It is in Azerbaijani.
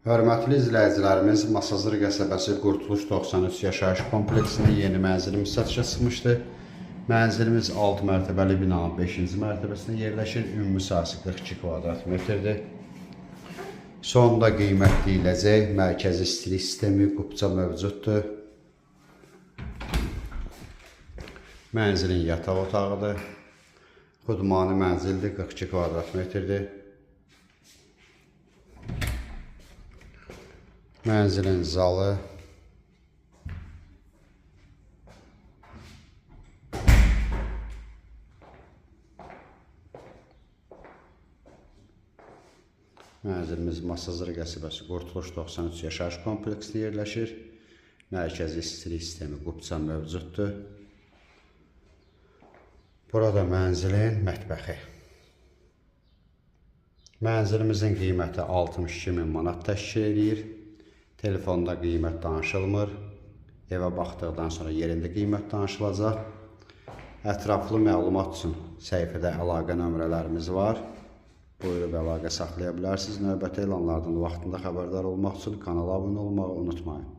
Hörmətli izləyicilərimiz, Masazır qəsəbəsi Qurtuluş 93 yaşayış kompleksində yeni mənzilimiz satışa çıxmışdı. Mənzilimiz 6 mərtəbəli binanın 5-ci mərtəbəsində yerləşir. Ümumi sahəsi 42 kvadrat metrdir. Sonda qiymət deyiləcək. Mərkəzi istilik sistemi, qubça mövcuddur. Mənzilin yataq otağıdır. Xudmani mənzildir, 42 kvadrat metrdir. Mənzilin zalı, mənzilimiz Masazır qəsəbəsi Qurtuluş 93 yaşayış kompleksində yerləşir. Mərkəzi istilik sistemi, qubça mövcuddur. Burada mənzilin mətbəxi. Mənzilimizin qiyməti 62.000 manat təşkil edir. Telefonda qiymət danışılmır. Evə baxdıqdan sonra yerində qiymət danışılacaq. Ətraflı məlumat üçün səhifədə əlaqə nömrələrimiz var. Buyurub əlaqə saxlaya bilərsiniz. Növbəti elanlardan vaxtında xəbərdar olmaq üçün kanala abunə olmağı unutmayın.